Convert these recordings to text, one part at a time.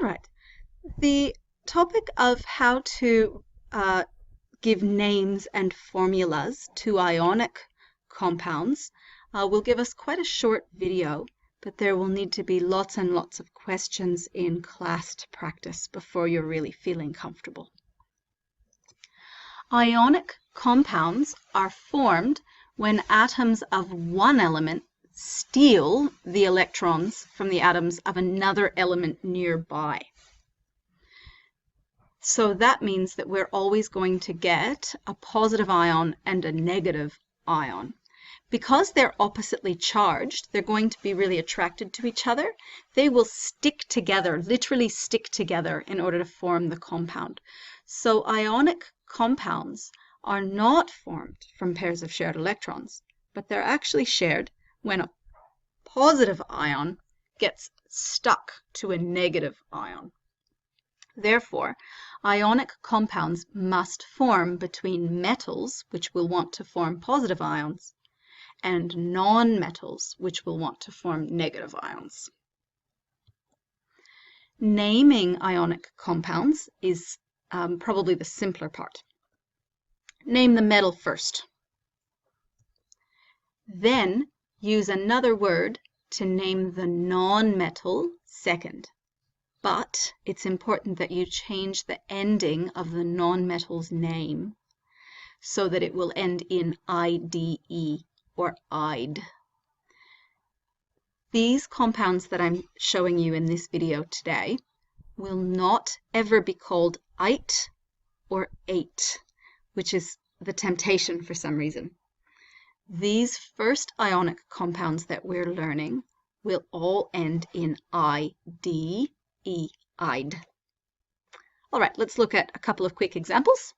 All right. The topic of how to give names and formulas to ionic compounds will give us quite a short video, but there will need to be lots and lots of questions in class to practice before you're really feeling comfortable. Ionic compounds are formed when atoms of one element steal the electrons from the atoms of another element nearby. So that means that we're always going to get a positive ion and a negative ion. Because they're oppositely charged, they're going to be really attracted to each other. They will stick together, literally stick together in order to form the compound. So ionic compounds are not formed from pairs of shared electrons, but they're actually shared when a positive ion gets stuck to a negative ion. Therefore, ionic compounds must form between metals, which will want to form positive ions, and non-metals, which will want to form negative ions. Naming ionic compounds is probably the simpler part. Name the metal first. Then use another word to name the non-metal second. But it's important that you change the ending of the non-metal's name so that it will end in IDE or IDE. These compounds that I'm showing you in this video today will not ever be called ite or ate, which is the temptation for some reason. These first ionic compounds that we're learning will all end in IDE, IDE. All right, let's look at a couple of quick examples.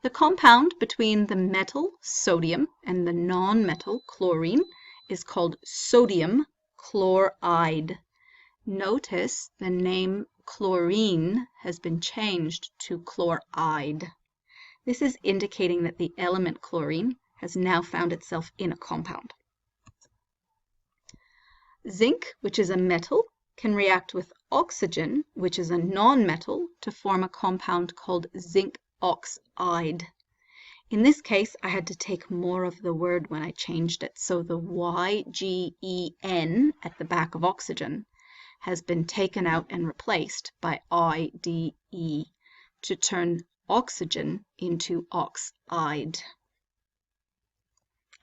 The compound between the metal sodium and the non-metal chlorine is called sodium chloride. Notice the name chlorine has been changed to chloride. This is indicating that the element chlorine has now found itself in a compound. Zinc, which is a metal, can react with oxygen, which is a non-metal, to form a compound called zinc oxide. In this case, I had to take more of the word when I changed it, so the YGEN at the back of oxygen has been taken out and replaced by IDE to turn oxygen into oxide.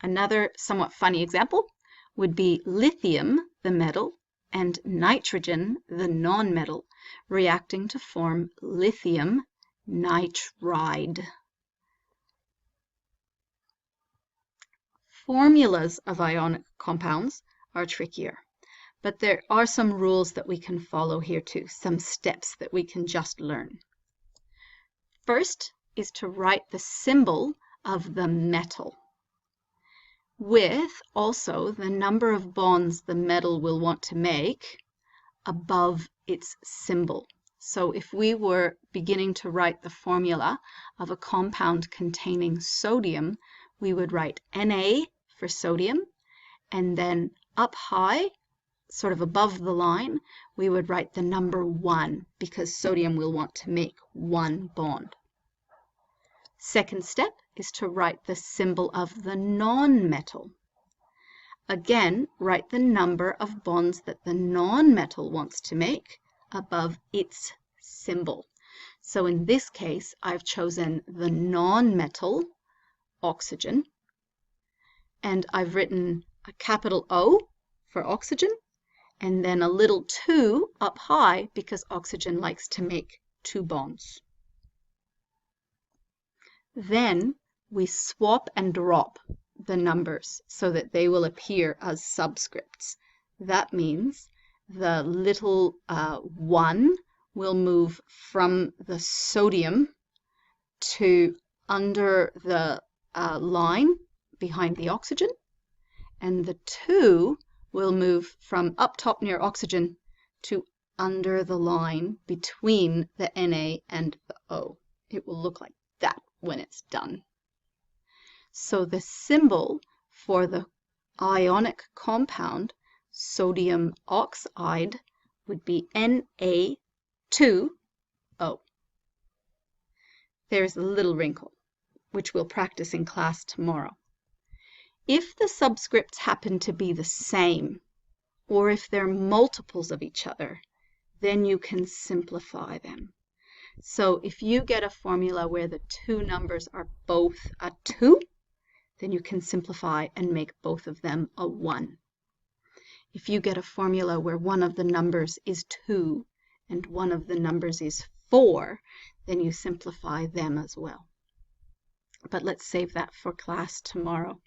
Another somewhat funny example would be lithium, the metal, and nitrogen, the non-metal, reacting to form lithium nitride. Formulas of ionic compounds are trickier, but there are some rules that we can follow here too, some steps that we can just learn. First is to write the symbol of the metal, with also the number of bonds the metal will want to make above its symbol. So if we were beginning to write the formula of a compound containing sodium, we would write Na for sodium, and then up high, sort of above the line, we would write the number 1 because sodium will want to make one bond. Second step is to write the symbol of the non-metal. Again, write the number of bonds that the non-metal wants to make above its symbol. So in this case, I've chosen the non-metal, oxygen, and I've written a capital O for oxygen, and then a little 2 up high because oxygen likes to make 2 bonds. Then we swap and drop the numbers so that they will appear as subscripts. That means the little 1 will move from the sodium to under the line behind the oxygen, and the 2 will move from up top near oxygen to under the line between the Na and the O. It will look like that when it's done. So the symbol for the ionic compound sodium oxide would be Na 2, O. There's a little wrinkle, which we'll practice in class tomorrow. If the subscripts happen to be the same, or if they're multiples of each other, then you can simplify them. So if you get a formula where the two numbers are both a 2, then you can simplify and make both of them a 1. If you get a formula where one of the numbers is 2 and one of the numbers is 4, then you simplify them as well. But let's save that for class tomorrow.